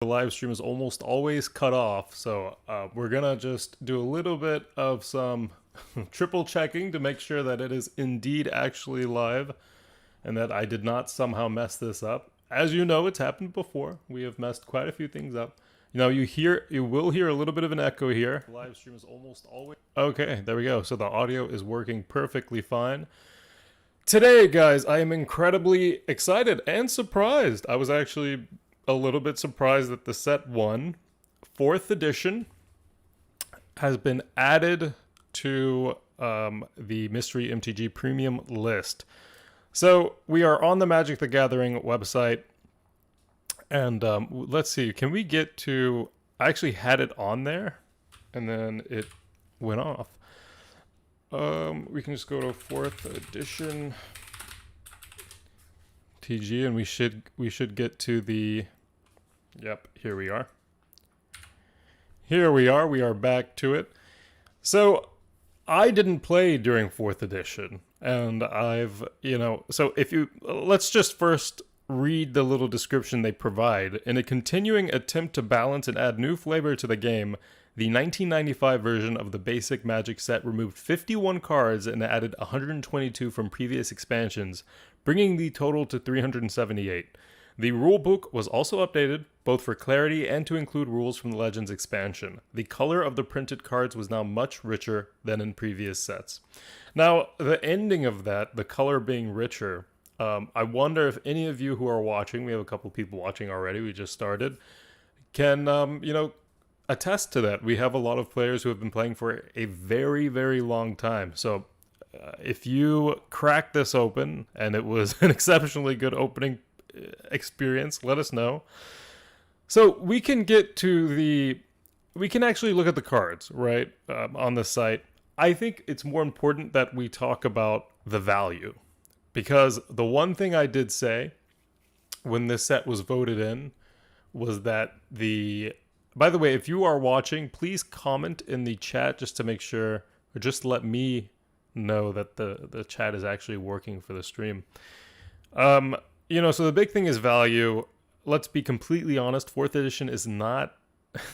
The live stream is almost always cut off, so we're gonna just do a little bit of some triple checking to make sure that it is indeed actually live and that I did not somehow mess this up. As you know, it's happened before. We have messed quite a few things up. You will hear a little bit of an echo here. The live stream is almost always okay. There we go. So the audio is working perfectly fine. Today, guys, I am incredibly excited and surprised. I was actually a little bit surprised that the set 1, 4th edition, has been added to the Mystery MTG Premium list. So we are on the Magic the Gathering website, and let's see, can we get to... I actually had it on there, and then it went off. We can just go to 4th edition TG, and we should get to the... Yep, here we are. Here we are. We are back to it. So I didn't play during 4th edition, and let's just first read the little description they provide. In a continuing attempt to balance and add new flavor to the game, the 1995 version of the basic Magic set removed 51 cards and added 122 from previous expansions, bringing the total to 378. The rulebook was also updated, both for clarity and to include rules from the Legends expansion. The color of the printed cards was now much richer than in previous sets. Now, the ending of that, the color being richer, I wonder if any of you who are watching, we have a couple people watching already, we just started, can, attest to that. We have a lot of players who have been playing for a very, very long time. So if you crack this open and it was an exceptionally good opening experience, let us know. So we can get to we can actually look at the cards, right, on the site. I think it's more important that we talk about the value, because the one thing I did say when this set was voted in was that by the way, if you are watching, please comment in the chat just to make sure, or just let me know that the chat is actually working for the stream. So the big thing is value. Let's be completely honest, 4th edition is not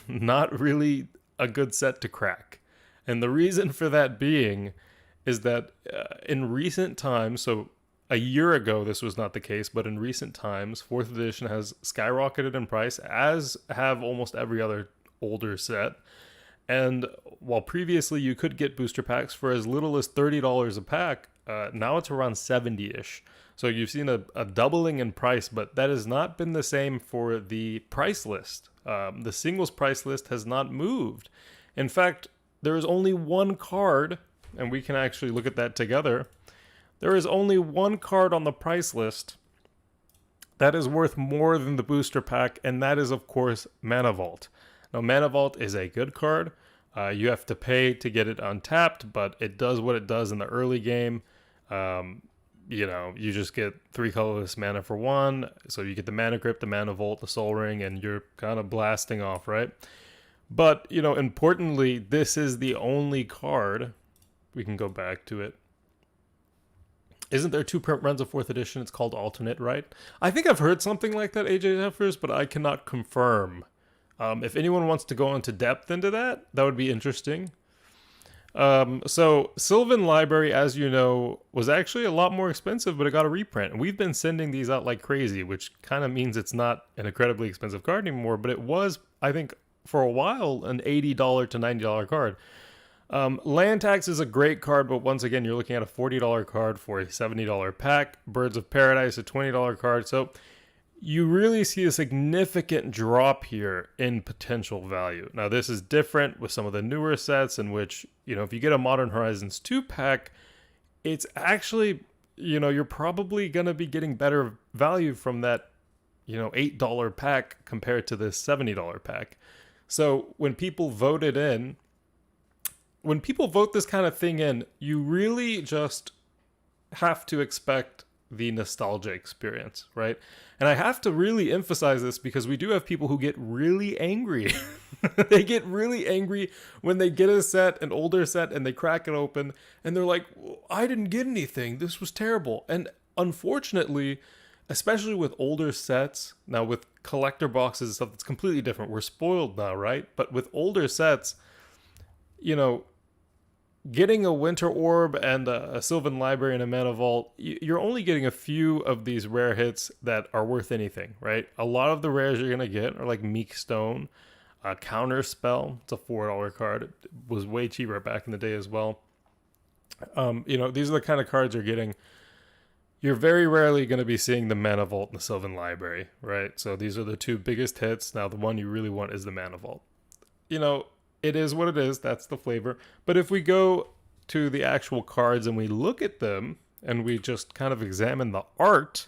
really a good set to crack. And the reason for that being is that in recent times, so a year ago this was not the case, but in recent times, 4th edition has skyrocketed in price, as have almost every other older set. And while previously you could get booster packs for as little as $30 a pack, now it's around 70-ish. So you've seen a doubling in price, but that has not been the same for the price list. The singles price list has not moved. In fact, there is only one card, and we can actually look at that together. There is only one card on the price list that is worth more than the booster pack, and that is, of course, Mana Vault. Now, Mana Vault is a good card. You have to pay to get it untapped, but it does what it does in the early game. You just get 3 colorless mana for 1, so you get the Mana Crypt, the Mana Vault, the Soul Ring, and you're kind of blasting off, right? But, importantly, this is the only card. We can go back to it. Isn't there 2 print runs of 4th edition? It's called Alternate, right? I think I've heard something like that, AJ Jeffers, but I cannot confirm. If anyone wants to go into depth into that, that would be interesting. So Sylvan Library, as you know, was actually a lot more expensive, but it got a reprint. And we've been sending these out like crazy, which kind of means it's not an incredibly expensive card anymore, but it was, I think, for a while, an $80 to $90 card. Land Tax is a great card, but once again, you're looking at a $40 card for a $70 pack. Birds of Paradise, a $20 card. So you really see a significant drop here in potential value. Now, this is different with some of the newer sets in which, if you get a Modern Horizons 2 pack, it's actually, you're probably going to be getting better value from that, $8 pack compared to this $70 pack. So when people vote this kind of thing in, you really just have to expect the nostalgia experience, right? And I have to really emphasize this because we do have people who get really angry. They get really angry when they get an older set, and they crack it open, and they're like, I didn't get anything. This was terrible. And unfortunately, especially with older sets. Now, with collector boxes and stuff, it's completely different. We're spoiled now, right? But with older sets, you know, getting a Winter Orb and a Sylvan Library and a Mana Vault, you're only getting a few of these rare hits that are worth anything, right? A lot of the rares you're going to get are like Meek Stone, Counter Spell. It's a $4 card. It was way cheaper back in the day as well. These are the kind of cards you're getting. You're very rarely going to be seeing the Mana Vault and the Sylvan Library, right? So these are the two biggest hits. Now, the one you really want is the Mana Vault. It is what it is. That's the flavor. But if we go to the actual cards and we look at them and we just kind of examine the art,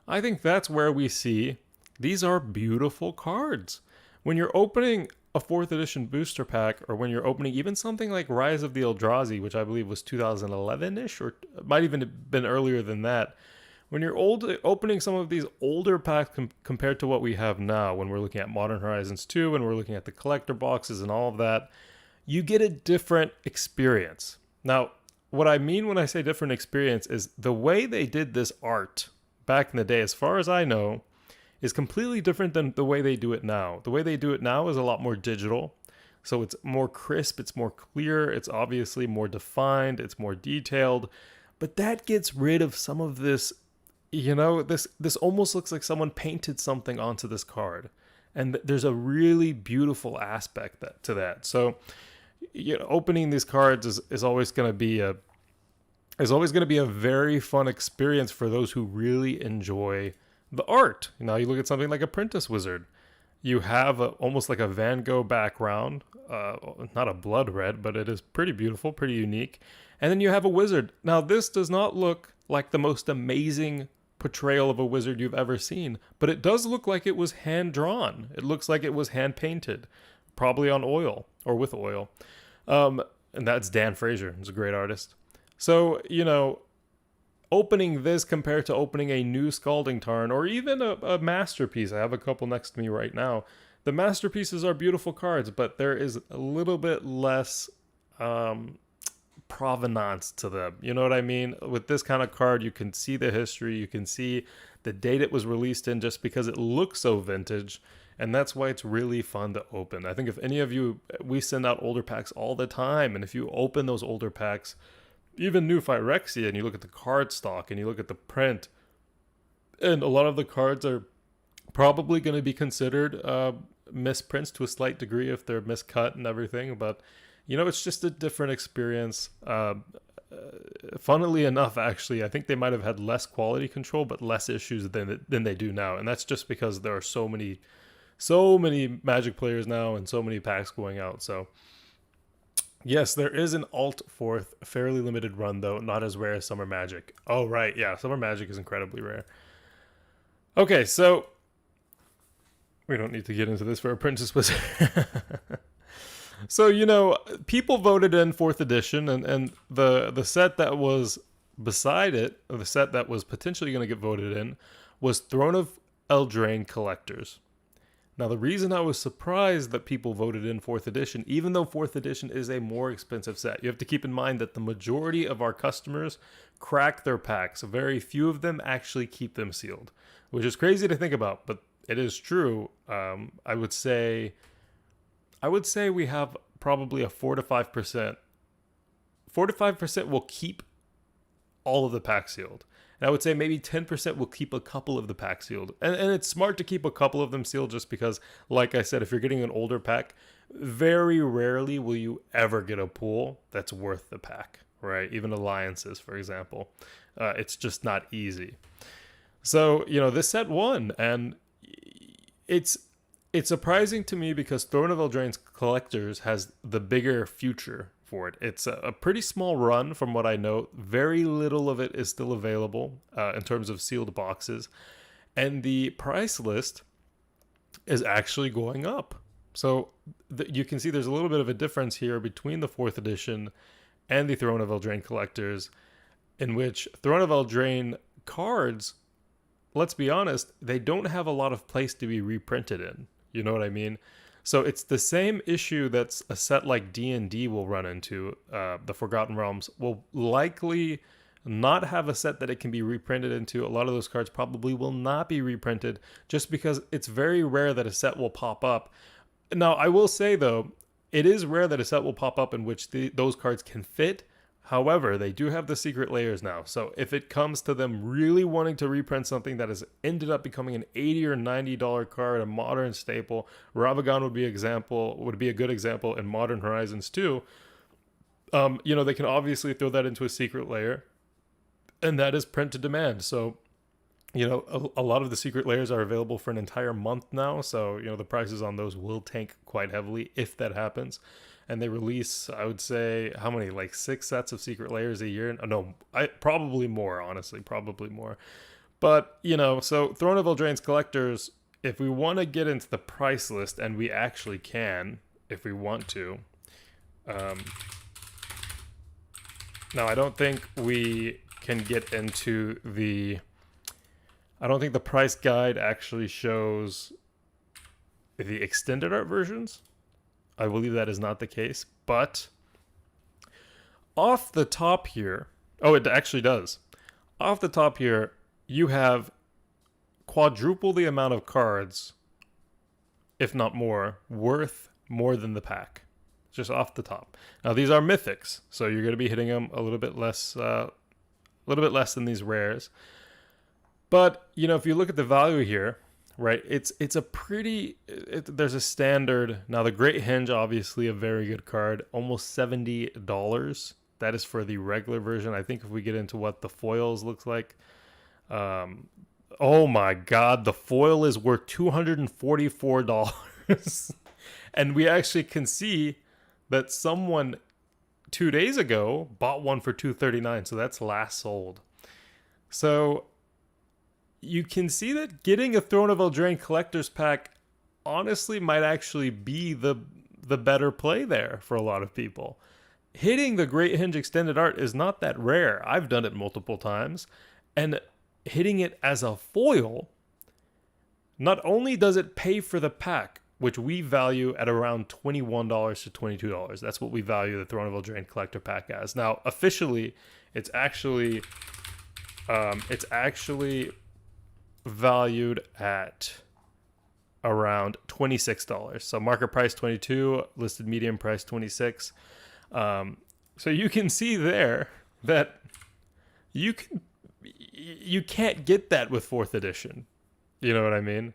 I think that's where we see these are beautiful cards. When you're opening a 4th edition booster pack, or when you're opening even something like Rise of the Eldrazi, which I believe was 2011-ish, or it might even have been earlier than that, when you're opening some of these older packs compared to what we have now, when we're looking at Modern Horizons 2, and we're looking at the collector boxes and all of that, you get a different experience. Now, what I mean when I say different experience is the way they did this art back in the day, as far as I know, is completely different than the way they do it now. The way they do it now is a lot more digital. So it's more crisp, it's more clear, it's obviously more defined, it's more detailed. But that gets rid of some of this. This almost looks like someone painted something onto this card, and there's a really beautiful aspect to that. So, opening these cards is always going to be a very fun experience for those who really enjoy the art. You look at something like Apprentice Wizard. You have almost like a Van Gogh background, not a blood red, but it is pretty beautiful, pretty unique. And then you have a wizard. Now, this does not look like the most amazing portrayal of a wizard you've ever seen, but it does look like it was hand drawn. It looks like it was hand painted, probably on oil or with oil. And that's Dan Fraser. He's a great artist. So, opening this compared to opening a new Scalding Tarn or even a Masterpiece. I have a couple next to me right now. The Masterpieces are beautiful cards, but there is a little bit less provenance to them. You know what I mean? With this kind of card, you can see the history, you can see the date it was released in just because it looks so vintage, and that's why it's really fun to open. I think if any of you, we send out older packs all the time, and if you open those older packs, even new Phyrexia, and you look at the card stock and you look at the print, and a lot of the cards are probably going to be considered misprints to a slight degree if they're miscut and everything, but it's just a different experience. Funnily enough, actually, I think they might have had less quality control, but less issues than they do now. And that's just because there are so many Magic players now and so many packs going out. So, yes, there is an Alt 4th, fairly limited run, though, not as rare as Summer Magic. Oh, right, yeah, Summer Magic is incredibly rare. Okay, so we don't need to get into this for Apprentice Wizard. So, people voted in 4th edition, and the set that was beside it, or the set that was potentially going to get voted in, was Throne of Eldraine Collectors. Now, the reason I was surprised that people voted in 4th edition, even though 4th edition is a more expensive set, you have to keep in mind that the majority of our customers crack their packs. Very few of them actually keep them sealed, which is crazy to think about, but it is true. I would say we have probably a 4 to 5%. 4 to 5% will keep all of the packs sealed. And I would say maybe 10% will keep a couple of the packs sealed. And it's smart to keep a couple of them sealed just because, like I said, if you're getting an older pack, very rarely will you ever get a pool that's worth the pack, right? Even alliances, for example. It's just not easy. So, this set won, and it's surprising to me because Throne of Eldraine's Collectors has the bigger future for it. It's a pretty small run from what I know. Very little of it is still available in terms of sealed boxes. And the price list is actually going up. So you can see there's a little bit of a difference here between the 4th edition and the Throne of Eldraine Collectors, in which Throne of Eldraine cards, let's be honest, they don't have a lot of place to be reprinted in. You know what I mean? So it's the same issue that's a set like D&D will run into. The Forgotten Realms will likely not have a set that it can be reprinted into. A lot of those cards probably will not be reprinted just because it's very rare that a set will pop up. Now, I will say, though, it is rare that a set will pop up in which those cards can fit. However, they do have the secret layers now. So if it comes to them really wanting to reprint something that has ended up becoming an $80 or $90 card, a modern staple, Ravagon would be a good example in Modern Horizons 2. They can obviously throw that into a secret layer, and that is print to demand. So, a lot of the secret layers are available for an entire month now. So, the prices on those will tank quite heavily if that happens. And they release, I would say, how many? Like 6 sets of secret layers a year? No, probably more, honestly, probably more. But, so Throne of Eldraine's collectors, if we want to get into the price list, and we actually can, if we want to. Now, I don't think we can get into I don't think the price guide actually shows the extended art versions. I believe that is not the case, but off the top here, it actually does. Off the top here, you have quadruple the amount of cards, if not more, worth more than the pack. Just off the top. Now, these are mythics, so you're going to be hitting them a little bit less than these rares. But, if you look at the value here, right, it's a pretty, there's a standard. Now, the Great Henge, obviously a very good card, almost $70. That is for the regular version. I think if we get into what the foils looks like, oh my God, the foil is worth $244. And we actually can see that someone 2 days ago bought one for $239, so that's last sold. So you can see that getting a Throne of Eldraine collector's pack honestly might actually be the better play there for a lot of people. Hitting the Great Henge extended art is not that rare. I've done it multiple times, and hitting it as a foil, not only does it pay for the pack, which we value at around $21 to $22. That's what we value the Throne of Eldraine collector pack as. Now, officially, it's actually valued at around $26. So market price $22, listed medium price $26. So you can see there that you can't get that with 4th edition. You know what I mean?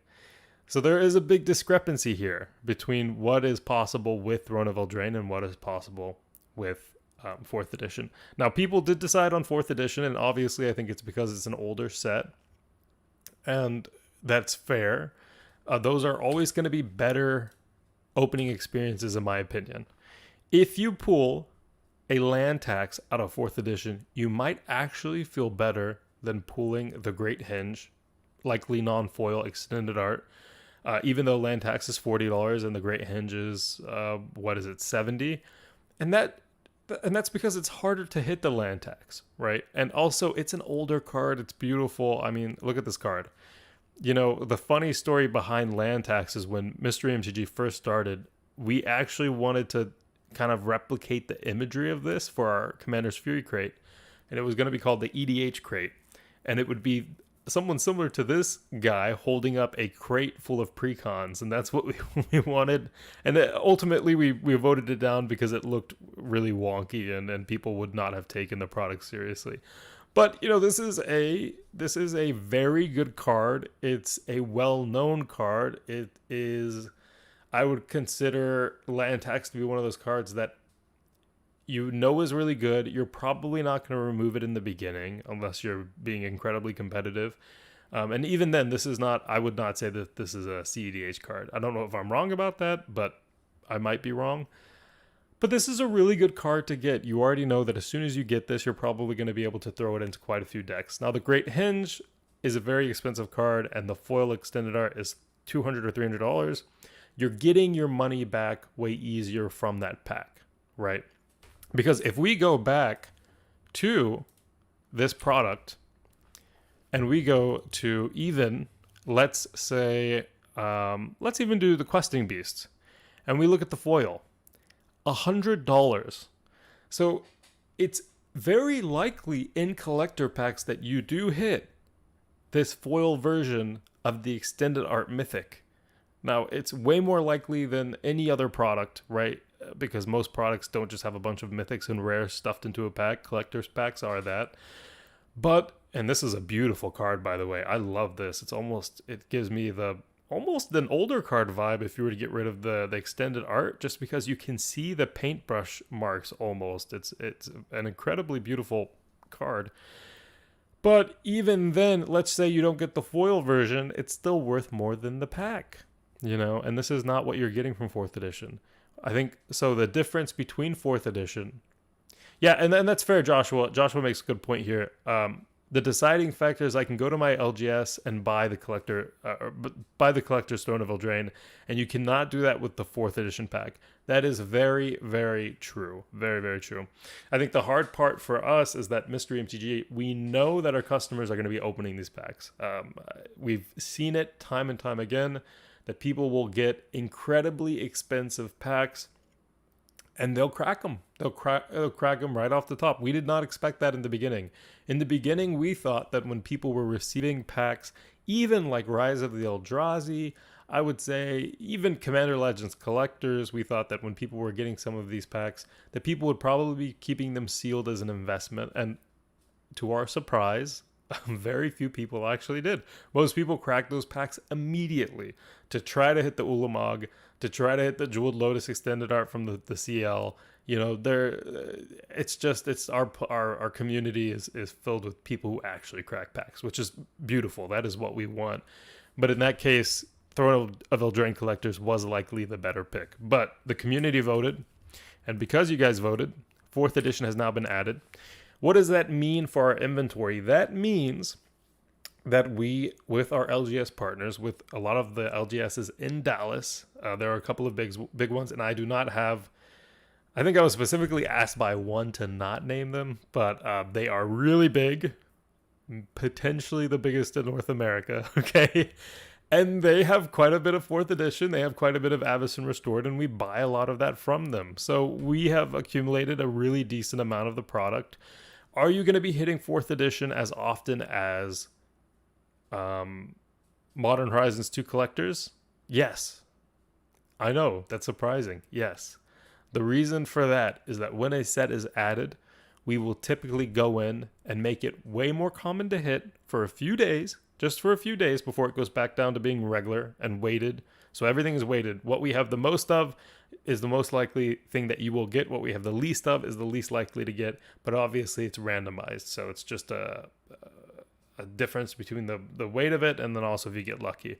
So there is a big discrepancy here between what is possible with Throne of Eldraine and what is possible with 4th edition. Now, people did decide on 4th edition, and obviously I think it's because it's an older set, and that's fair. Those are always going to be better opening experiences, in my opinion. If you pull a land tax out of 4th edition, you might actually feel better than pulling the Great Henge, likely non-foil extended art. Even though land tax is $40 and the Great Henge is $70, and that's because it's harder to hit the land tax, right? And also, it's an older card. It's beautiful. I mean, look at this card. The funny story behind land tax is when Mystery MTG first started, we actually wanted to kind of replicate the imagery of this for our Commander's Fury crate, and it was going to be called the EDH crate, and it would be someone similar to this guy holding up a crate full of precons, and that's what we wanted. And ultimately we voted it down because it looked really wonky, and people would not have taken the product seriously. But this is a very good card. It's a well-known card. It is, I would consider land tax to be one of those cards that is really good. You're probably not going to remove it in the beginning unless you're being incredibly competitive. And even then, I would not say that this is a CEDH card. I don't know if I'm wrong about that, but I might be wrong. But this is a really good card to get. You already know that as soon as you get this, you're probably going to be able to throw it into quite a few decks. Now, the Great Henge is a very expensive card, and the foil extended art is $200 or $300. You're getting your money back way easier from that pack, right? Because if we go back to this product and we go to even, let's say, let's even do the Questing Beasts, and we look at the foil, $100. So it's very likely in collector packs that you do hit this foil version of the extended art mythic. Now, it's way more likely than any other product, right? Because most products don't just have a bunch of mythics and rares stuffed into a pack. Collector's packs are that. But, and this is a beautiful card, by the way. I love this. It gives me the almost an older card vibe if you were to get rid of the extended art, just because you can see the paintbrush marks almost. It's an incredibly beautiful card. But even then, let's say you don't get the foil version, it's still worth more than the pack, and this is not what you're getting from 4th edition. I think so. The difference between 4th edition, yeah, and that's fair. Joshua makes a good point here. The deciding factor is I can go to my LGS and buy the collector's Stone of Eldraine, and you cannot do that with the 4th edition pack. That is very, very true. Very, very true. I think the hard part for us is that Mystery MTG, we know that our customers are going to be opening these packs. We've seen it time and time again that people will get incredibly expensive packs and they'll crack them. They'll crack them right off the top. We did not expect that in the beginning. In the beginning, we thought that when people were receiving packs, even like Rise of the Eldrazi, I would say even Commander Legends collectors, we thought that when people were getting some of these packs, that people would probably be keeping them sealed as an investment. And to our surprise, very few people actually did. Most people cracked those packs immediately to try to hit the Ulamog, to try to hit the Jeweled Lotus extended art from the CL. It's our community is filled with people who actually crack packs, which is beautiful. That is what we want. But in that case, Throne of Eldraine collectors was likely the better pick. But the community voted, and because you guys voted, 4th edition has now been added. What does that mean for our inventory? That means that we, with our LGS partners, with a lot of the LGSs in Dallas, there are a couple of big ones, and I do not have. I think I was specifically asked by one to not name them, but they are really big, potentially the biggest in North America. Okay. And they have quite a bit of 4th edition. They have quite a bit of Avacyn Restored, and we buy a lot of that from them. So we have accumulated a really decent amount of the product. Are you going to be hitting 4th edition as often as Modern Horizons 2 collectors? Yes. I know, that's surprising. Yes. The reason for that is that when a set is added, we will typically go in and make it way more common to hit for a few days, just for a few days before it goes back down to being regular and weighted. So everything is weighted. What we have the most of is the most likely thing that you will get. What we have the least of is the least likely to get. But obviously it's randomized. So it's just a difference between the weight of it and then also if you get lucky.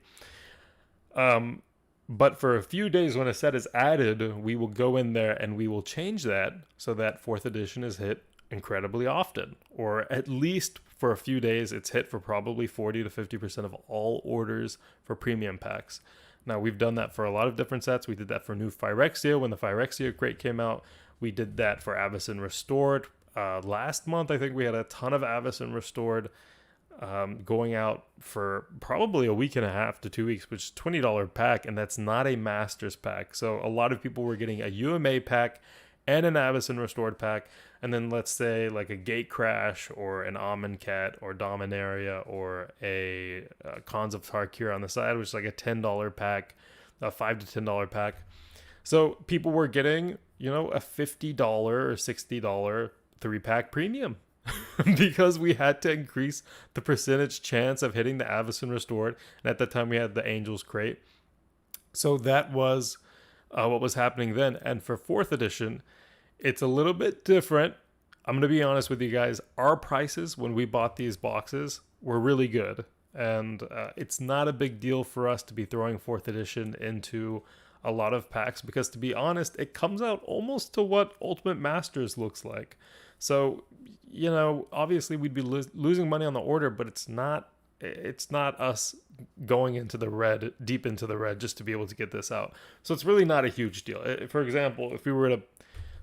But for a few days when a set is added, we will go in there and we will change that so that 4th edition is hit incredibly often, or at least for a few days it's hit for probably 40 to 50% of all orders for premium packs. Now we've done that for a lot of different sets. We did that for new Phyrexia when the Phyrexia crate came out. We did that for Avacyn Restored. Last month I think we had a ton of Avacyn Restored going out for probably a week and a half to 2 weeks, which is $20 pack, and that's not a Masters pack. So a lot of people were getting a UMA pack and an Avacyn Restored pack, and then let's say like a Gate Crash or an Amonkhet or Dominaria or a Khans of Tarkir on the side, which is like a $10 pack, a $5 to $10 pack. So people were getting, a $50 or $60 3-pack premium because we had to increase the percentage chance of hitting the Avacyn Restored. And at that time we had the Angels crate. So that was what was happening then. And for 4th edition, it's a little bit different. I'm going to be honest with you guys. Our prices when we bought these boxes were really good. And it's not a big deal for us to be throwing 4th edition into a lot of packs because, to be honest, it comes out almost to what Ultimate Masters looks like. So, obviously we'd be losing money on the order, but it's not us going into the red, deep into the red, just to be able to get this out. So it's really not a huge deal. For example, if we were to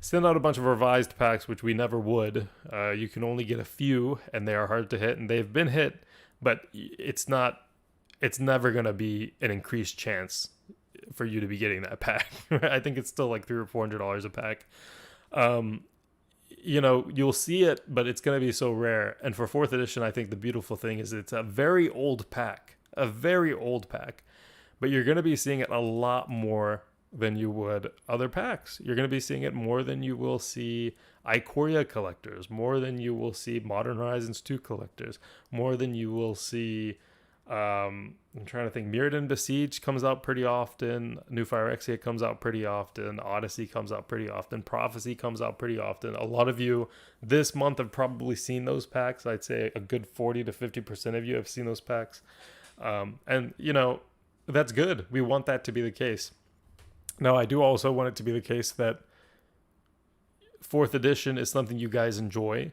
send out a bunch of revised packs, which we never would, you can only get a few, and they are hard to hit, and they've been hit, but it's never going to be an increased chance for you to be getting that pack. I think it's still like $300 or $400 a pack. you'll see it, but it's going to be so rare. And for 4th edition, I think the beautiful thing is it's a very old pack, but you're going to be seeing it a lot more than you would other packs. You're going to be seeing it more than you will see Ikoria collectors, more than you will see Modern Horizons 2 collectors, more than you will see I'm trying to think. Mirrodin Besieged comes out pretty often. New Phyrexia comes out pretty often. Odyssey comes out pretty often. Prophecy comes out pretty often. A lot of you this month have probably seen those packs. I'd say a good 40 to 50% of you have seen those packs. And, that's good. We want that to be the case. Now, I do also want it to be the case that 4th edition is something you guys enjoy.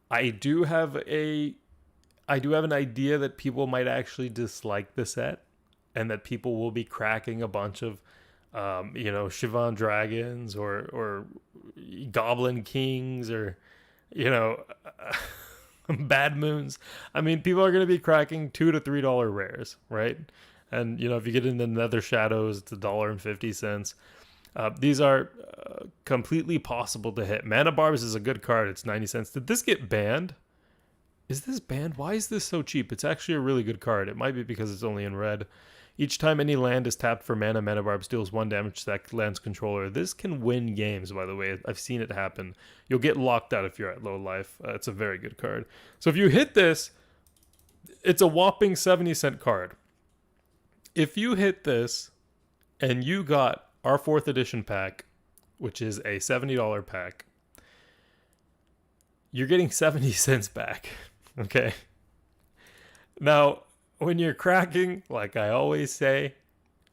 I do have an idea that people might actually dislike the set, and that people will be cracking a bunch of, Shivan Dragons or Goblin Kings or, Bad Moons. I mean, people are going to be cracking $2 to $3 rares, right? And, if you get into Nether Shadows, it's $1.50. These are completely possible to hit. Mana Barbs is a good card. It's 90 cents. Did this get banned? Is this banned? Why is this so cheap? It's actually a really good card. It might be because it's only in red. Each time any land is tapped for mana, Mana Barbs deals 1 damage to that land's controller. This can win games, by the way. I've seen it happen. You'll get locked out if you're at low life. It's a very good card. So if you hit this, it's a whopping 70-cent card. If you hit this and you got our 4th edition pack, which is a $70 pack, you're getting 70 cents back. Okay. Now, when you're cracking, like I always say,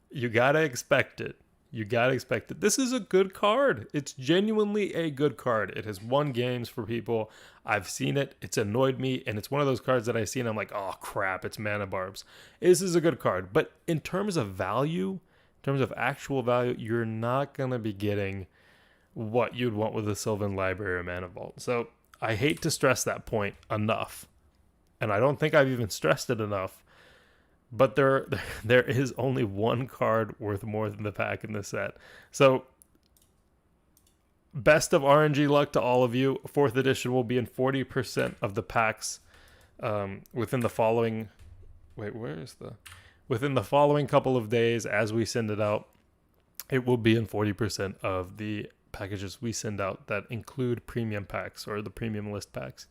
you gotta expect it. This is a good card. It's genuinely a good card. It has won games for people. I've seen it. It's annoyed me. And it's one of those cards that I see and I'm like, oh crap, it's Mana Barbs. This is a good card. But in terms of value, in terms of actual value, you're not gonna be getting what you'd want with a Sylvan Library or Mana Vault. So I hate to stress that point enough. And I don't think I've even stressed it enough. But there is only one card worth more than the pack in this set. So, best of RNG luck to all of you. 4th edition will be in 40% of the packs within the following... Within the following couple of days as we send it out. It will be in 40% of the packages we send out that include premium packs or the premium list packs.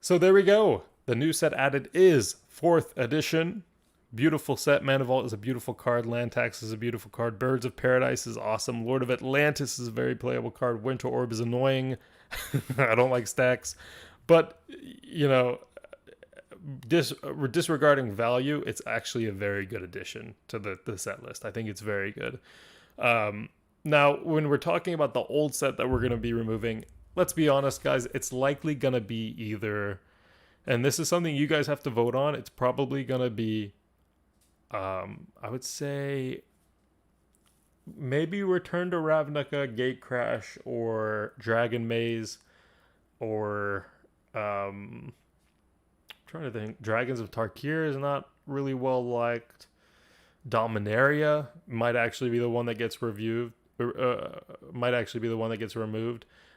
So there we go. The new set added is 4th edition. Beautiful set. Mana Vault is a beautiful card. Land Tax is a beautiful card. Birds of Paradise is awesome. Lord of Atlantis is a very playable card. Winter Orb is annoying. I don't like stacks. But, disregarding value, it's actually a very good addition to the set list. I think it's very good. Now, when we're talking about the old set that we're going to be removing, let's be honest, guys, it's likely going to be either, and this is something you guys have to vote on, it's probably going to be, I would say, maybe Return to Ravnica, Gatecrash, or Dragon Maze, or, I'm trying to think, Dragons of Tarkir is not really well liked. Dominaria might actually be the one that gets removed,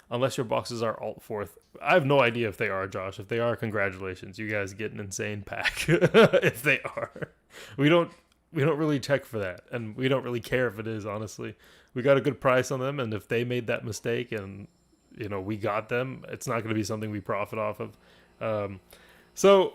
unless your boxes are alt 4th. I have no idea if they are, Josh. If they are, congratulations, you guys get an insane pack. If they are, we don't really check for that, and we don't really care if it is. Honestly, we got a good price on them, and if they made that mistake and we got them, it's not going to be something we profit off of. So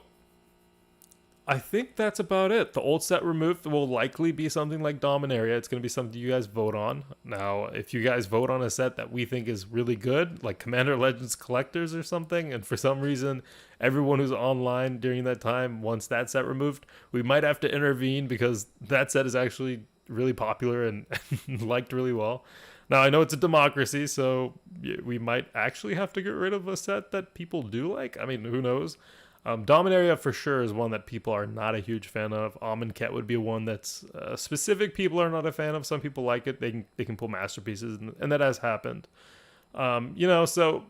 I think that's about it. The old set removed will likely be something like Dominaria. It's going to be something you guys vote on. Now, if you guys vote on a set that we think is really good, like Commander Legends Collectors or something, and for some reason everyone who's online during that time wants that set removed, we might have to intervene because that set is actually really popular and liked really well. Now, I know it's a democracy, so we might actually have to get rid of a set that people do like. I mean, who knows? Dominaria for sure is one that people are not a huge fan of. Amonkhet would be one that's specific people are not a fan of. Some people like it. They can pull masterpieces, and that has happened. So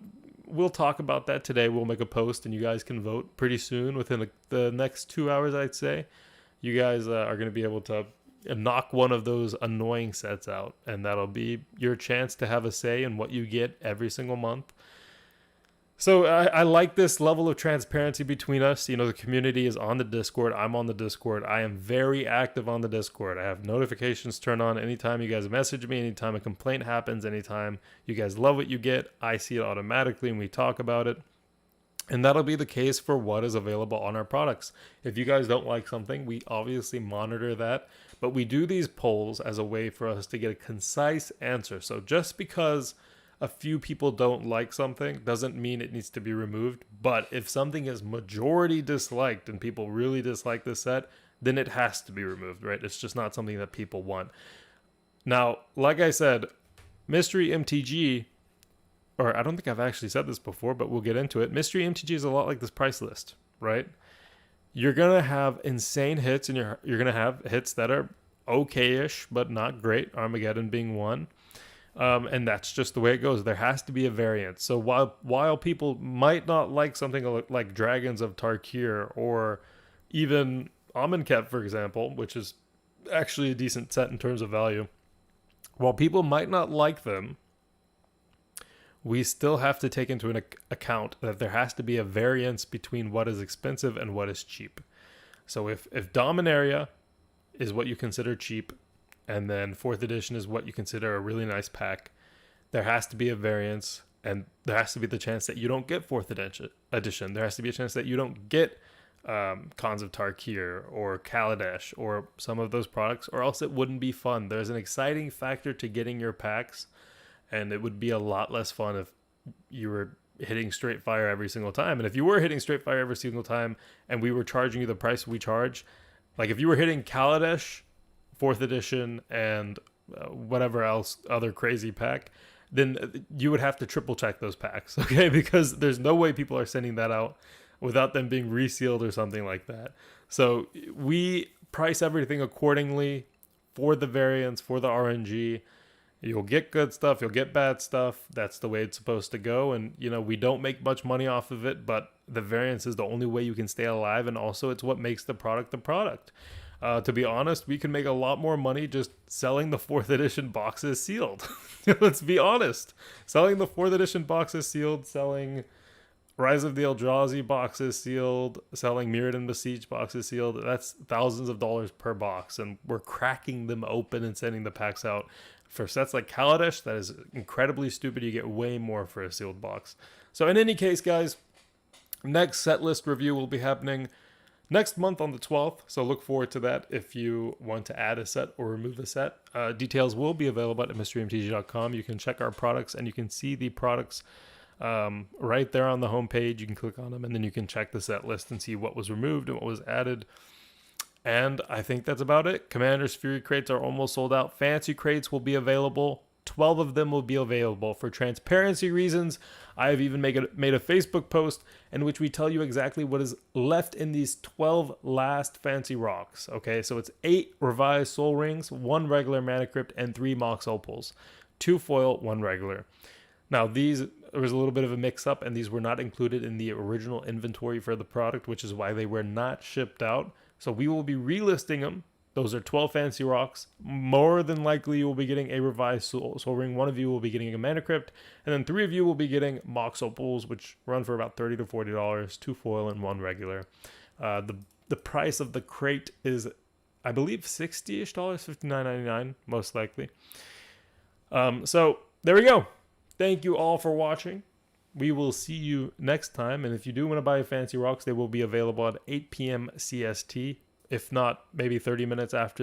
we'll talk about that today. We'll make a post, and you guys can vote pretty soon, within the next 2 hours, I'd say. You guys are going to be able to knock one of those annoying sets out, and that'll be your chance to have a say in what you get every single month. So I like this level of transparency between us. You know, the community is on the Discord. I'm on the Discord. I am very active on the Discord. I have notifications turned on anytime you guys message me, anytime a complaint happens, anytime you guys love what you get. I see it automatically and we talk about it. And that'll be the case for what is available on our products. If you guys don't like something, we obviously monitor that. But we do these polls as a way for us to get a concise answer. So just because a few people don't like something doesn't mean it needs to be removed. But if something is majority disliked and people really dislike the set, then it has to be removed, right? It's just not something that people want. Now, like I said, Mystery MTG, or I don't think I've actually said this before, but we'll get into it. Mystery MTG is a lot like this price list, right? You're going to have insane hits, and you're going to have hits that are okay-ish, but not great, Armageddon being one. And that's just the way it goes. There has to be a variance. So while people might not like something like Dragons of Tarkir or even Amonkhet, for example, which is actually a decent set in terms of value, while people might not like them, we still have to take into account that there has to be a variance between what is expensive and what is cheap. So if Dominaria is what you consider cheap, and then 4th edition is what you consider a really nice pack, there has to be a variance, and there has to be the chance that you don't get 4th edition. There has to be a chance that you don't get Khans of Tarkir or Kaladesh or some of those products, or else it wouldn't be fun. There's an exciting factor to getting your packs, and it would be a lot less fun if you were hitting straight fire every single time. And if you were hitting straight fire every single time and we were charging you the price we charge, like if you were hitting Kaladesh 4th edition and whatever else other crazy pack, then you would have to triple check those packs, okay? Because there's no way people are sending that out without them being resealed or something like that. So we price everything accordingly for the variance, for the RNG. You'll get good stuff, you'll get bad stuff. That's the way it's supposed to go. And, you know, we don't make much money off of it, but the variance is the only way you can stay alive. And also it's what makes the product the product. To be honest, we can make a lot more money just selling the 4th edition boxes sealed. Let's be honest. Selling the 4th edition boxes sealed, selling Rise of the Eldrazi boxes sealed, selling Mirrodin Besieged boxes sealed, that's thousands of dollars per box. And we're cracking them open and sending the packs out. For sets like Kaladesh, that is incredibly stupid. You get way more for a sealed box. So in any case, guys, next set list review will be happening next month on the 12th, so look forward to that if you want to add a set or remove a set. Details will be available at mysterymtg.com. You can check our products and you can see the products right there on the homepage. You can click on them and then you can check the set list and see what was removed and what was added. And I think that's about it. Commander's Fury crates are almost sold out. Fancy crates will be available. 12 of them will be available. For transparency reasons, I have even made a Facebook post in which we tell you exactly what is left in these 12 last fancy rocks. Okay, so it's 8 revised soul rings, 1 regular mana crypt, and 3 mox opals. 2 foil, 1 regular. Now there was a little bit of a mix-up, and these were not included in the original inventory for the product, which is why they were not shipped out. So we will be relisting them. Those are 12 fancy rocks. More than likely, you will be getting a revised soul ring. 1 of you will be getting a mana crypt, and then 3 of you will be getting mox opals, which run for about $30 to $40, 2 foil and 1 regular. The price of the crate is, I believe, $60-ish, $59.99 most likely. So there we go. Thank you all for watching. We will see you next time, and if you do want to buy fancy rocks, they will be available at 8 p.m. CST. If not, maybe 30 minutes after